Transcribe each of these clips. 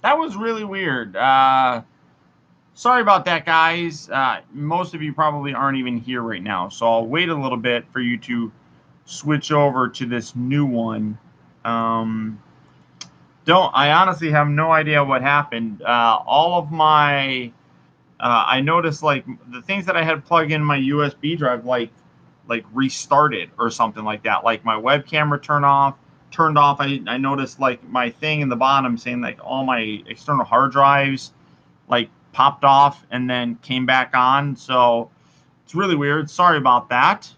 That was really weird. Sorry about that, guys. Most of you probably aren't even here right now, so I'll wait a little bit for you to switch over to this new one. Um, don't I honestly have no idea what happened. All of my I noticed like the things that I had plugged in my USB drive like restarted or something like that. Like my web camera turned off. I noticed like my thing in the bottom saying like all my external hard drives like popped off and then came back on. So it's really weird. Sorry about that.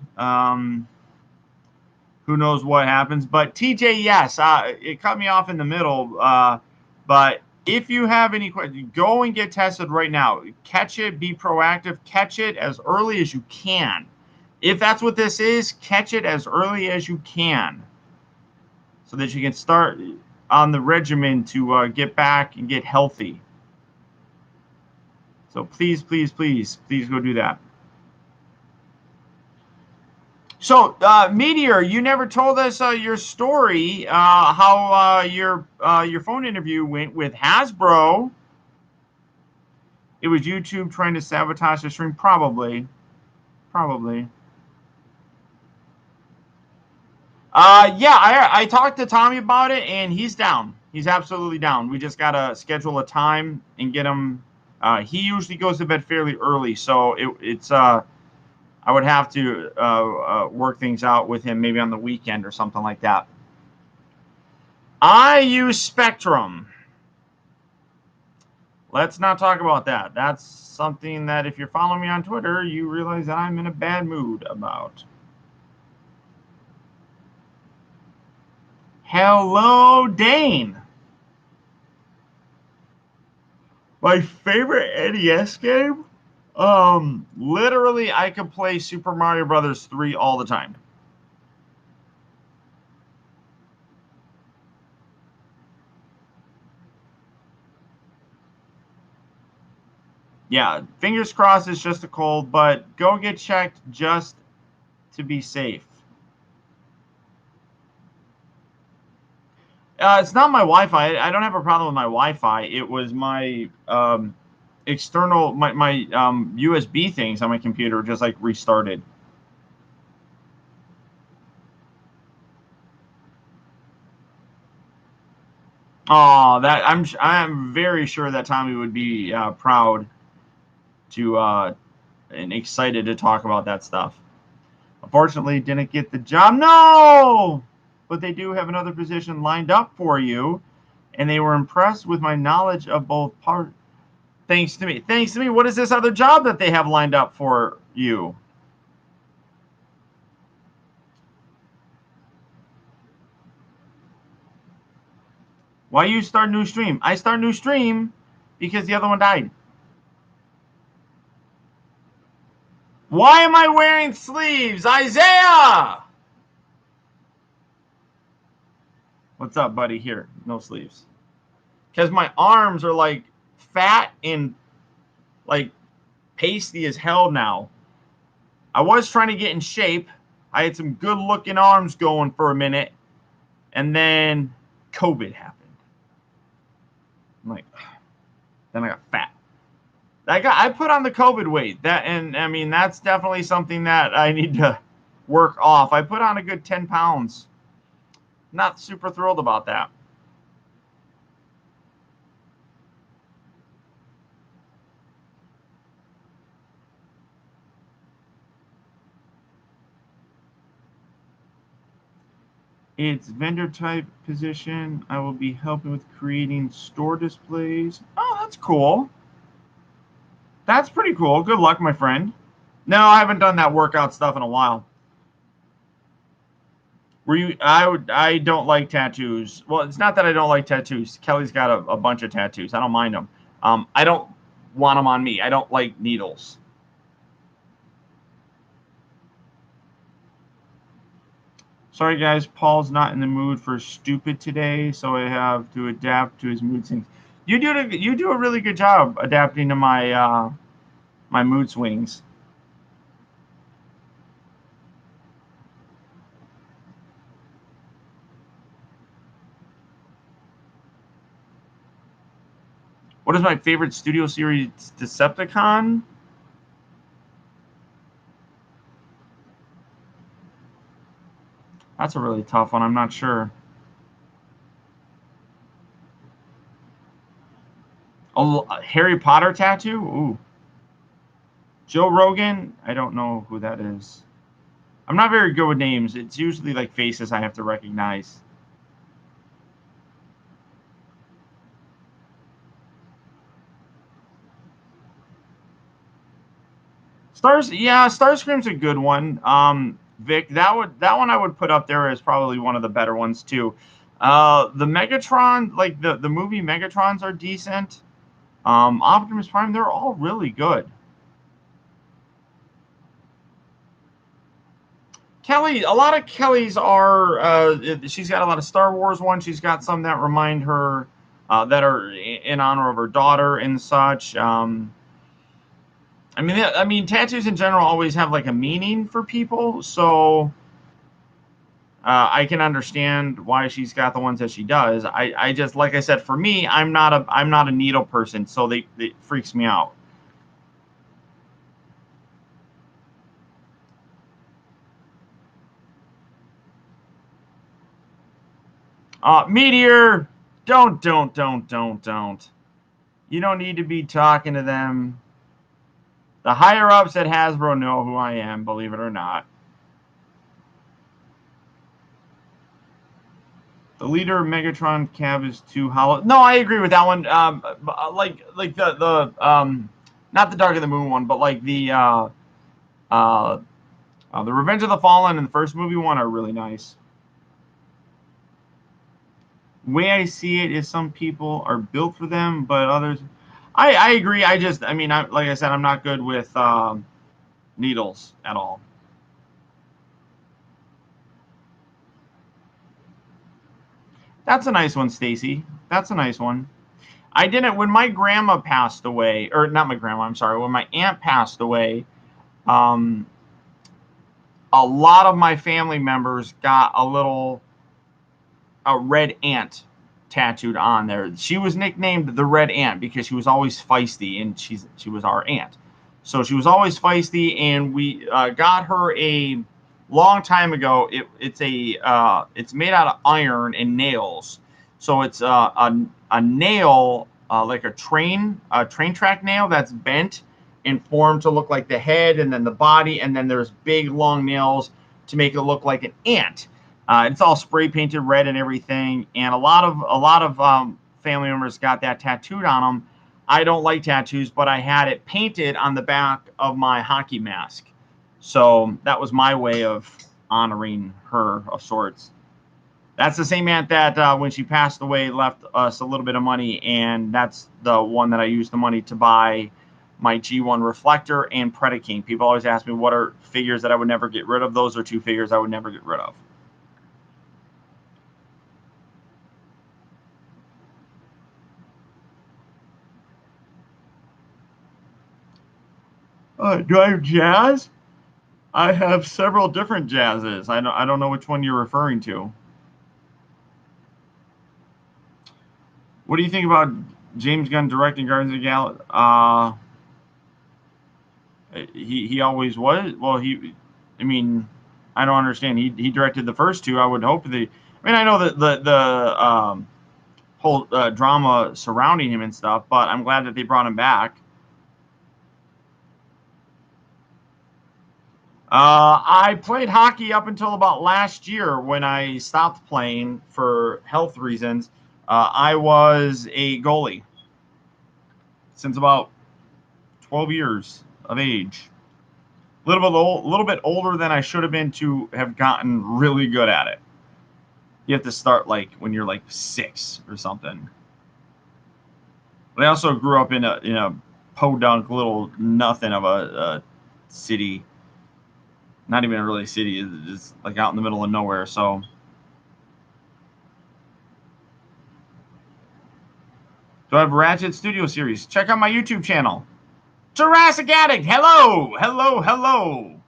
Who knows what happens? But TJ, yes, it cut me off in the middle. But if you have any questions, go and get tested right now. Catch it, be proactive, catch it as early as you can. If that's what this is, catch it as early as you can so that you can start on the regimen to get back and get healthy. So please, please, please, please go do that. So, Meteor, you never told us your story, how your phone interview went with Hasbro. It was YouTube trying to sabotage the stream, probably, probably. Yeah, I talked to Tommy about it, and he's down. He's absolutely down. We just gotta schedule a time and get him. He usually goes to bed fairly early, so it's I would have to work things out with him maybe on the weekend or something like that. I use Spectrum. Let's not talk about that. That's something that if you're following me on Twitter, you realize that I'm in a bad mood about. Hello, Dane. My favorite NES game? Literally, I could play Super Mario Brothers 3 all the time. Yeah, fingers crossed it's just a cold, but go get checked just to be safe. It's not my Wi-Fi. I don't have a problem with my Wi-Fi. It was my external my USB things on my computer just like restarted. Oh, that I'm very sure that Tommy would be proud to and excited to talk about that stuff. Unfortunately, didn't get the job. No, but they do have another position lined up for you, and they were impressed with my knowledge of both parts. Thanks to me. Thanks to me. What is this other job that they have lined up for you? Why you start new stream? I start new stream because the other one died. Why am I wearing sleeves? Isaiah! What's up, buddy? Here, no sleeves. Because my arms are like fat and like pasty as hell now. I was trying to get in shape. I had some good looking arms going for a minute. And then COVID happened. I'm like, then I got fat. I put on the COVID weight. That and I mean that's definitely something that I need to work off. I put on a good 10 pounds. Not super thrilled about that. It's vendor type position. I will be helping with creating store displays. Oh, that's cool. That's pretty cool. Good luck, my friend. No, I haven't done that workout stuff in a while. Were you? I don't like tattoos. Well, it's not that I don't like tattoos. Kelly's got a bunch of tattoos. I don't mind them. I don't want them on me. I don't like needles. Sorry, guys. Paul's not in the mood for stupid today, so I have to adapt to his mood swings. You do a really good job adapting to my mood swings. What is my favorite studio series? Decepticon? That's a really tough one. I'm not sure. Oh, Harry Potter tattoo? Ooh. Joe Rogan? I don't know who that is. I'm not very good with names. It's usually like faces I have to recognize. Starscream's a good one. Vic, that one I would put up there as probably one of the better ones too. The Megatron, like the movie Megatrons are decent. Optimus Prime, they're all really good. Kelly, a lot of Kelly's are. She's got a lot of Star Wars ones. She's got some that remind her that are in honor of her daughter and such. I mean, tattoos in general always have like a meaning for people, so I can understand why she's got the ones that she does. I just, like I said, for me, I'm not a needle person, so it freaks me out. Meteor, don't. You don't need to be talking to them. The higher ups at Hasbro know who I am, believe it or not. The leader of Megatron Cab is too hollow. No, I agree with that one. Like the not the Dark of the Moon one, but like the Revenge of the Fallen and the first movie one are really nice. Way I see it is some people are built for them, but others. I agree. I mean, like I said, I'm not good with needles at all. That's a nice one, Stacy. That's a nice one. I didn't when my grandma passed away, or not my grandma. I'm sorry. When my aunt passed away, um, a lot of my family members got a red ant tattooed on there. She was nicknamed the Red Ant because she was always feisty, and she was our aunt. So she was always feisty, and we got her a long time ago. It's made out of iron and nails. So it's a nail like a train track nail that's bent and formed to look like the head, and then the body, and then there's big long nails to make it look like an ant. It's all spray painted red and everything, and a lot of family members got that tattooed on them. I don't like tattoos, but I had it painted on the back of my hockey mask, so that was my way of honoring her of sorts. That's the same aunt that when she passed away left us a little bit of money, and that's the one that I used the money to buy my G1 reflector and Predaking. People always ask me what are figures that I would never get rid of. Those are two figures I would never get rid of. Do I have jazz? I have several different jazzes. I don't know which one you're referring to. What do you think about James Gunn directing Guardians of the Galaxy? He always was. Well, I mean, I don't understand. He directed the first two. I would hope I mean, I know that the whole drama surrounding him and stuff, but I'm glad that they brought him back. I played hockey up until about last year when I stopped playing for health reasons. I was a goalie since about 12 years of age. Little bit older than I should have been to have gotten really good at it. You have to start like when you're like 6 or something. But I also grew up in a podunk little nothing of a city. Not even a really city. It's like out in the middle of nowhere. So. Do I have Ratchet Studio Series? Check out my YouTube channel. Jurassic Addict, hello, hello, hello.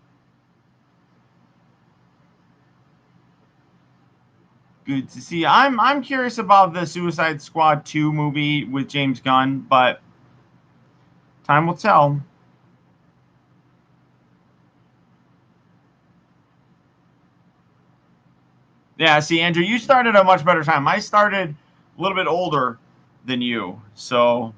Good to see. I'm curious about the Suicide Squad 2 movie with James Gunn, but time will tell. Yeah, see, Andrew, you started a much better time. I started a little bit older than you. So,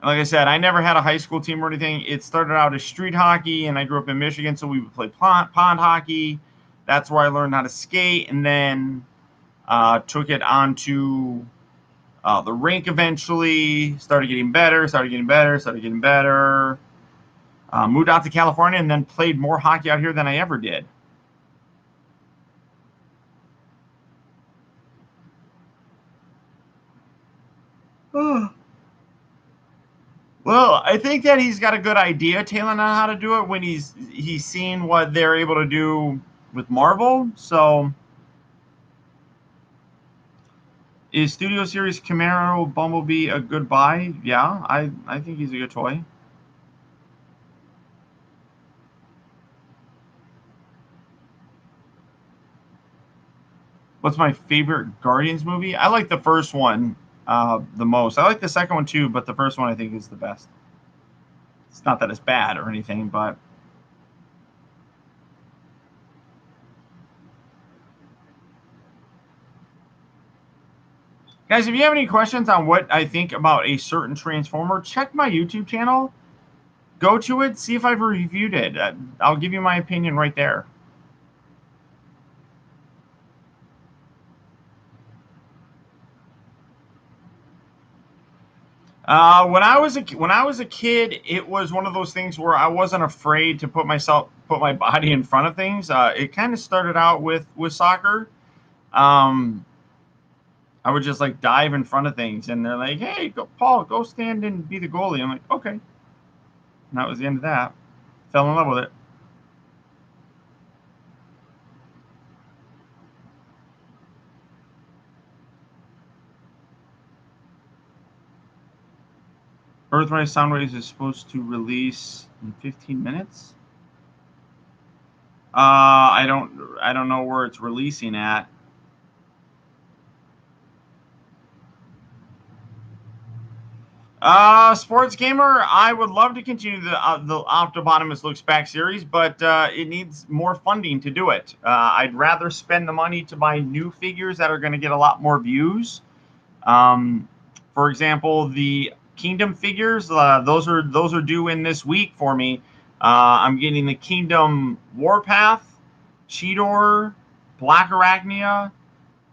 like I said, I never had a high school team or anything. It started out as street hockey, and I grew up in Michigan, so we would play pond hockey. That's where I learned how to skate, and then took it onto the rink eventually. Started getting better, started getting better, started getting better. Moved out to California, and then played more hockey out here than I ever did. Well, I think that he's got a good idea, Talon, on how to do it when he's seen what they're able to do with Marvel. So, is Studio Series Camaro Bumblebee a good buy? Yeah, I think he's a good toy. What's my favorite Guardians movie? I like the first one the most. I like the second one too, but the first one I think is the best. It's not that it's bad or anything, but guys, if you have any questions on what I think about a certain Transformer, check my YouTube channel. Go to it, see if I've reviewed it. I'll give you my opinion right there. When I was a kid, it was one of those things where I wasn't afraid to put my body in front of things. It kind of started out with soccer. Um, I would just like dive in front of things, and they're like, "Hey, go, Paul, go stand and be the goalie." I'm like, "Okay." And that was the end of that. Fell in love with it. Earthrise Soundwaves is supposed to release in 15 minutes. I don't know where it's releasing at. Sports gamer, I would love to continue the Optibotimus Looks Back series, but it needs more funding to do it. I'd rather spend the money to buy new figures that are going to get a lot more views. Um, for example, the Kingdom figures, those are due in this week for me. I'm getting the Kingdom Warpath, Cheetor, Black Arachnia,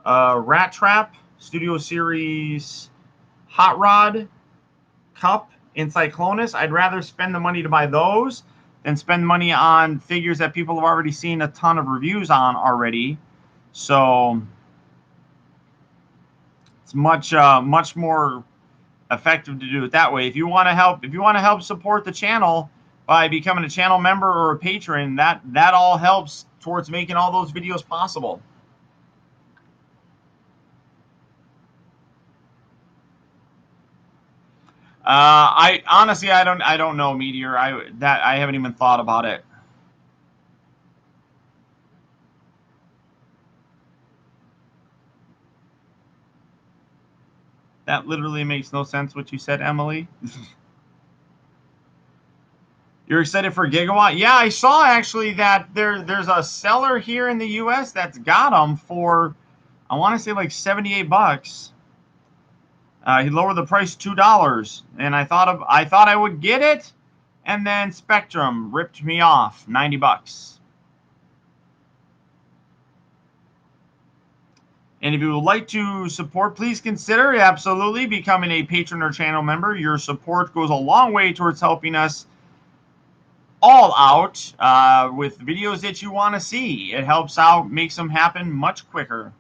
Rat Trap, Studio Series Hot Rod, Cup, and Cyclonus. I'd rather spend the money to buy those than spend money on figures that people have already seen a ton of reviews on already. So it's much more effective to do it that way. If you want to help support the channel by becoming a channel member or a patron, that all helps towards making all those videos possible. I honestly I don't know, Meteor. I haven't even thought about it. That literally makes no sense what you said, Emily. You're excited for Gigawatt? Yeah, I saw actually that there's a seller here in the U.S. that's got them for, I want to say like 78 bucks. He lowered the price $2, and I thought I would get it, and then Spectrum ripped me off 90 bucks. And if you would like to support, please consider absolutely becoming a patron or channel member. Your support goes a long way towards helping us all out with videos that you want to see. It helps out, makes them happen much quicker.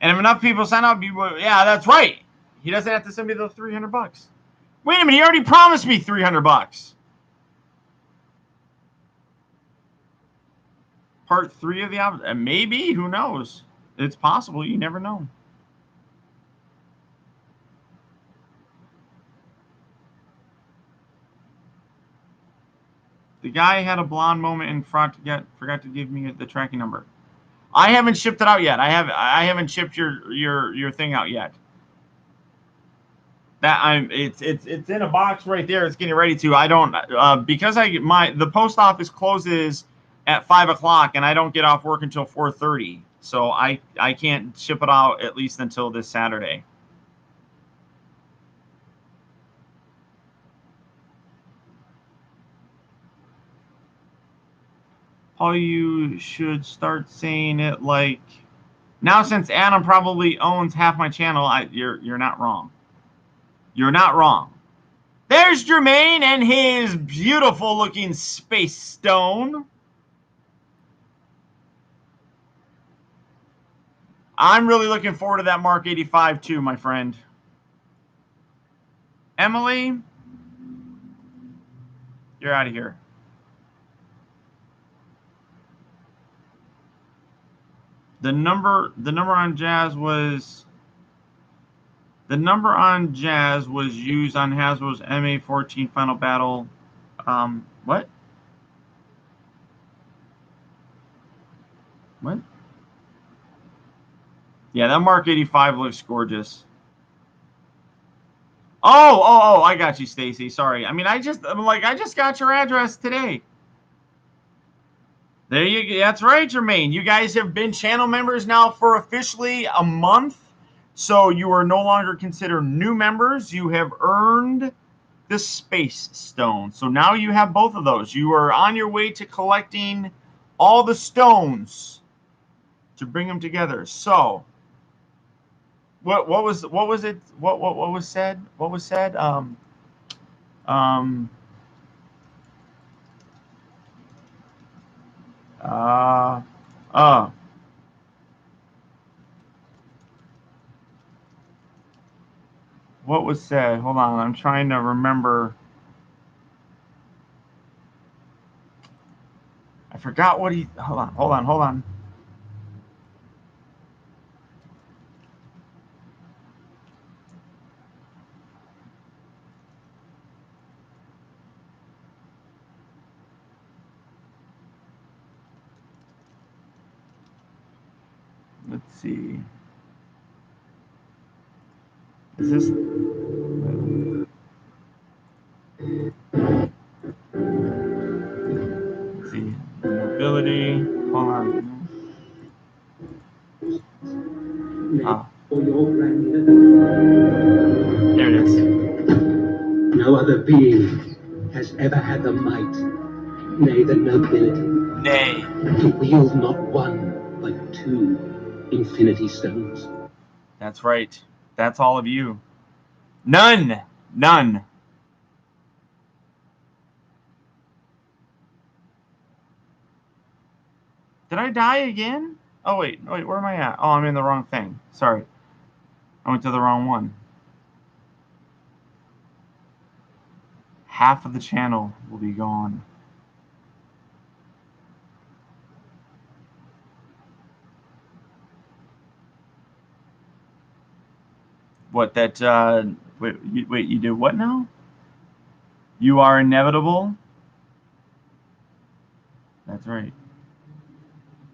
And if enough people sign up, yeah, that's right. He doesn't have to send me the 300 bucks. Wait a minute, he already promised me 300 bucks. Part 3 of the album, maybe, who knows? It's possible, you never know. The guy had a blonde moment and forgot to give me the tracking number. I haven't shipped it out yet. I haven't shipped your thing out yet. It's in a box right there. It's getting ready to. I don't because the post office closes at 5 o'clock and I don't get off work until 4:30. So I can't ship it out at least until this Saturday. Paul, you should start saying it like now, since Adam probably owns half my channel. You're not wrong. You're not wrong. There's Jermaine and his beautiful looking space stone. I'm really looking forward to that Mark 85 too, my friend. Emily, you're out of here. The number on Jazz was used on Hasbro's MA14 Final Battle. What? What? Yeah, that Mark 85 looks gorgeous. Oh, I got you, Stacy. Sorry. I mean, I just got your address today. There you go. That's right, Jermaine. You guys have been channel members now for officially a month. So you are no longer considered new members. You have earned the Space Stone. So now you have both of those. You are on your way to collecting all the stones to bring them together. So what was it? What was said? What was said? What was said? Hold on, I'm trying to remember. I forgot what he. Hold on. Let's see. Is this? Let's see. Mobility. Hold on. There it is. No other being has ever had the might, nay, the nobility. Nay. To wield not one, but two Infinity Stones. That's right. That's all of you. None. Did I die again? Oh, wait, where am I at? Oh, I'm in the wrong thing. Sorry. I went to the wrong one. Half of the channel will be gone. What, that, wait, you did what now? You are inevitable? That's right.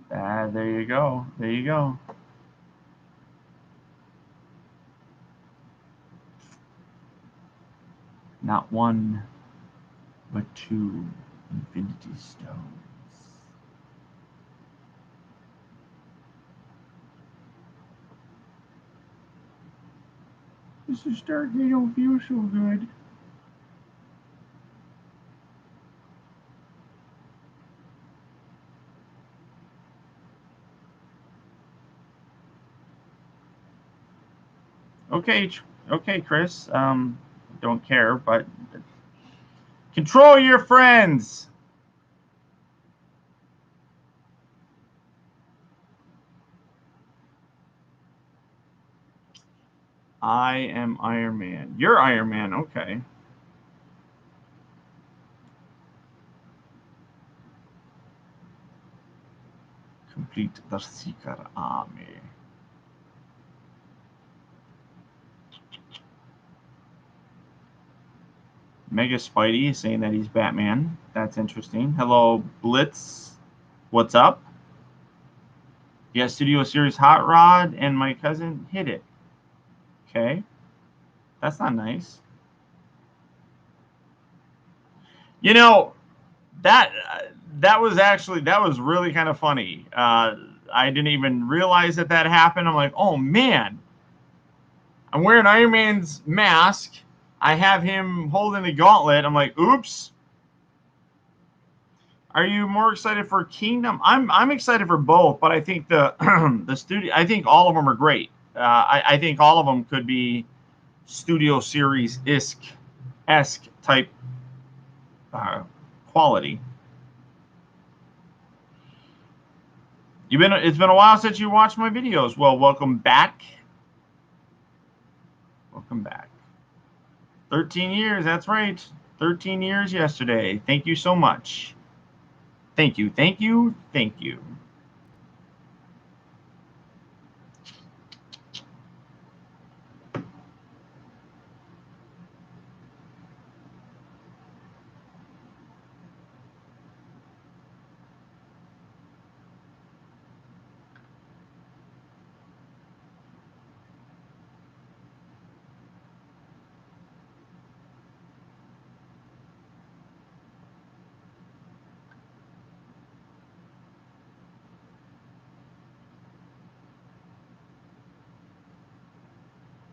There you go. There you go. Not one, but two Infinity Stones. Mr. Stark, you don't feel so good. Okay, Chris. Don't care, but control your friends. I am Iron Man. You're Iron Man. Okay. Complete the Seeker Army. Mega Spidey is saying that he's Batman. That's interesting. Hello, Blitz. What's up? Yeah, Studio Series Hot Rod, and my cousin hit it. Okay. That's not nice. You know, that was really kind of funny. I didn't even realize that happened. I'm like, oh man, I'm wearing Iron Man's mask. I have him holding the gauntlet. I'm like, oops. Are you more excited for Kingdom? I'm excited for both, but I think the the studio. I think all of them are great. I think all of them could be Studio Series esque type quality. It's been a while since you watched my videos. Well, welcome back. Welcome back. 13 years, that's right. 13 years yesterday. Thank you so much. Thank you, thank you, thank you.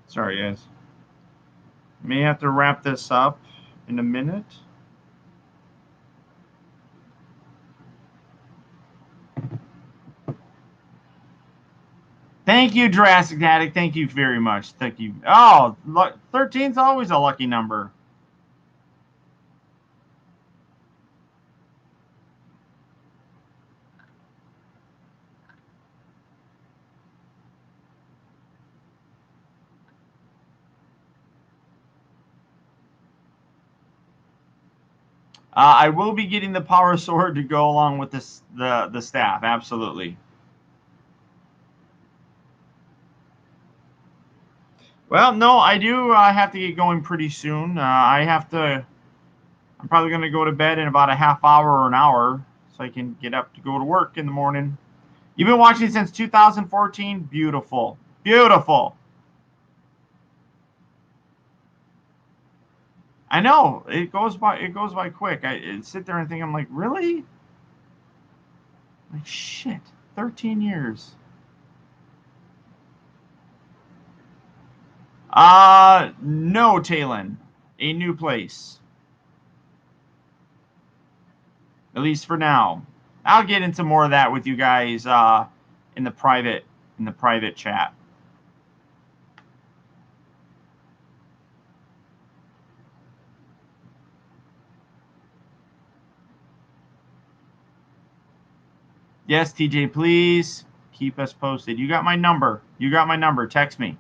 Sorry, guys. May have to wrap this up in a minute. Thank you, Jurassic Addict. Thank you very much. Thank you. Oh, 13's always a lucky number. I will be getting the power sword to go along with this the staff. Absolutely. Well, no, I do have to get going pretty soon. I'm probably going to go to bed in about a half hour or an hour so I can get up to go to work in the morning. You've been watching since 2014? Beautiful. Beautiful. I know. It goes by quick. I sit there and think, I'm like, really? Like, shit. 13 years. No, Talon. A new place. At least for now. I'll get into more of that with you guys in the private chat. Yes, TJ, please keep us posted. You got my number. You got my number. Text me.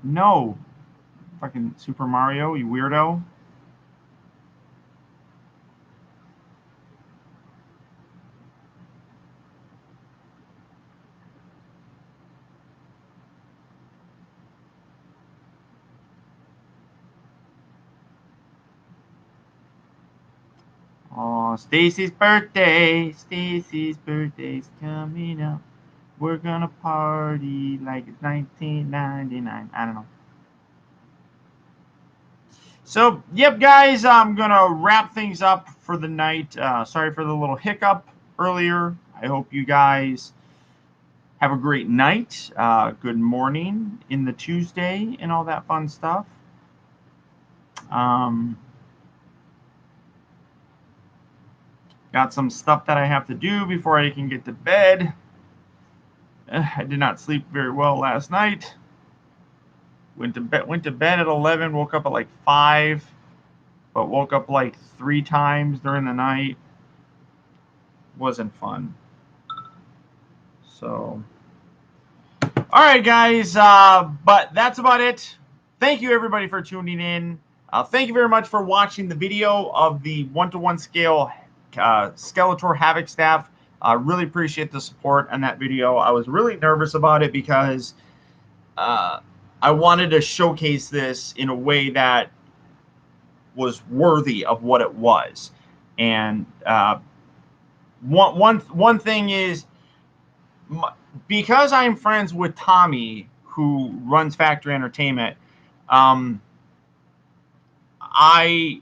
No. Fucking Super Mario, you weirdo. Oh, Stacy's birthday. Stacy's birthday's coming up. We're gonna party like it's 1999. I don't know. So, yep, guys, I'm gonna wrap things up for the night. Sorry for the little hiccup earlier. I hope you guys have a great night. Good morning in the Tuesday and all that fun stuff. Got some stuff that I have to do before I can get to bed. I did not sleep very well last night. Went to bed at 11, woke up at like 5, but woke up like 3 times during the night. Wasn't fun. So, all right, guys, but that's about it. Thank you, everybody, for tuning in. Thank you very much for watching the video of the 1-to-1 scale Skeletor Havoc staff. I really appreciate the support on that video. I was really nervous about it because I wanted to showcase this in a way that was worthy of what it was. And one thing is, because I'm friends with Tommy, who runs Factory Entertainment, I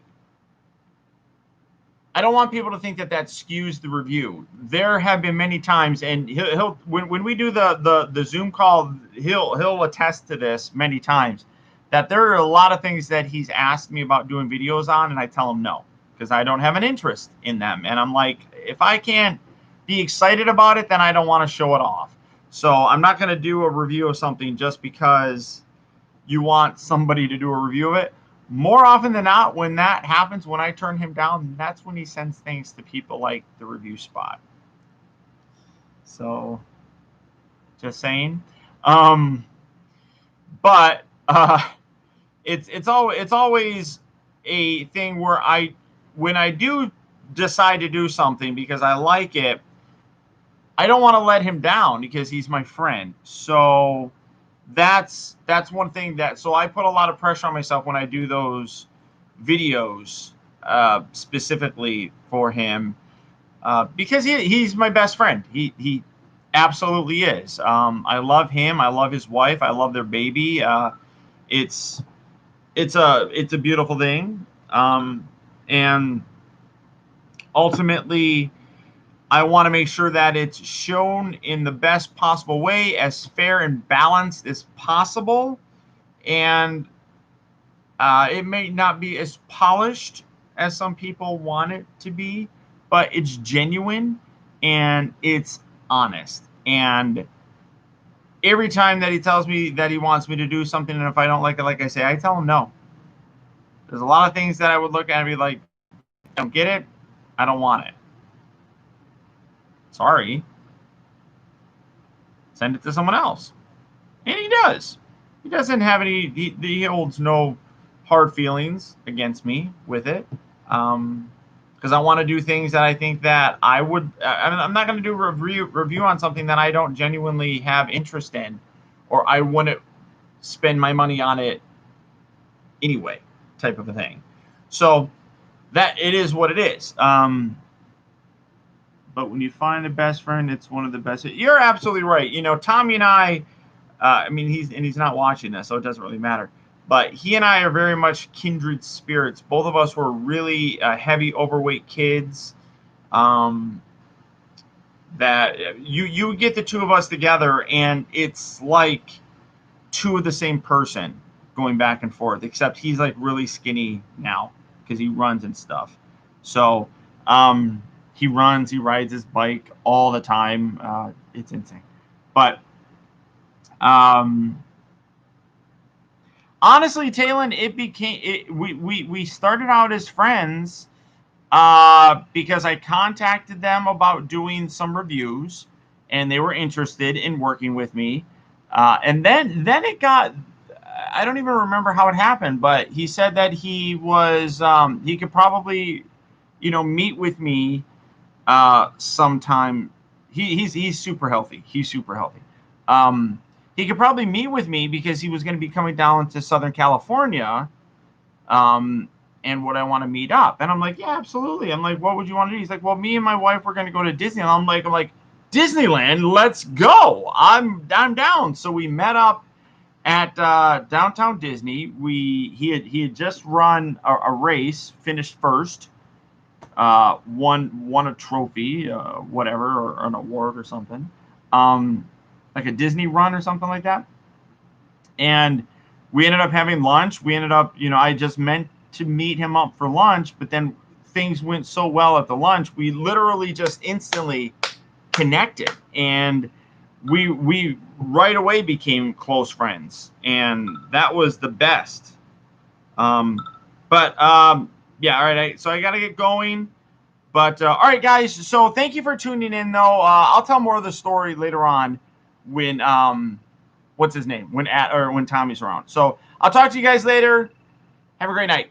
don't want people to think that skews the review. There have been many times, and he'll when we do the Zoom call, he'll attest to this many times, that there are a lot of things that he's asked me about doing videos on, and I tell him no, because I don't have an interest in them. And I'm like, if I can't be excited about it, then I don't want to show it off. So I'm not going to do a review of something just because you want somebody to do a review of it. More often than not, when that happens, when I turn him down, that's when he sends things to people like the Review Spot. So, just saying. But it's always a thing where when I do decide to do something because I like it, I don't want to let him down because he's my friend. So that's one thing so I put a lot of pressure on myself when I do those videos specifically for him because he's my best friend. He absolutely is. I love him. I love his wife. I love their baby. It's a beautiful thing. And ultimately, I want to make sure that it's shown in the best possible way, as fair and balanced as possible. And it may not be as polished as some people want it to be, but it's genuine and it's honest. And every time that he tells me that he wants me to do something, and if I don't like it, like I say, I tell him no. There's a lot of things that I would look at and be like, I don't get it. I don't want it. Sorry. Send it to someone else. And he does. He doesn't have any, he holds no hard feelings against me with it. Because I want to do things that I think that I would, I'm not going to do a review on something that I don't genuinely have interest in, or I wouldn't spend my money on it anyway, type of a thing. So that it is what it is. But when you find a best friend, it's one of the best. You're absolutely right. You know, Tommy and I mean, he's not watching this, so it doesn't really matter. But he and I are very much kindred spirits. Both of us were really heavy, overweight kids. That you get the two of us together, and it's like two of the same person going back and forth. Except he's like really skinny now because he runs and stuff. So he runs, he rides his bike all the time. It's insane, but. Honestly, Talon, we started out as friends because I contacted them about doing some reviews, and they were interested in working with me. And then it got, I don't even remember how it happened, but he said that he was he could probably, meet with me sometime. He's super healthy. He's super healthy. He could probably meet with me because he was going to be coming down to Southern California, and would I want to meet up? And I'm like, yeah, absolutely. I'm like, what would you want to do? He's like, well, me and my wife were going to go to Disneyland. I'm like, Disneyland, let's go. I'm down. So we met up at downtown Disney. He had just run a race, finished first, won a trophy, whatever, or an award or something. Like a Disney run or something like that. And we ended up having lunch. We ended up, I just meant to meet him up for lunch, but then things went so well at the lunch, we literally just instantly connected. And we right away became close friends. And that was the best. Yeah, all right. So I got to get going. But all right, guys. So thank you for tuning in, though. I'll tell more of the story later on when what's his name when Tommy's around. So I'll talk to you guys later. Have a great night.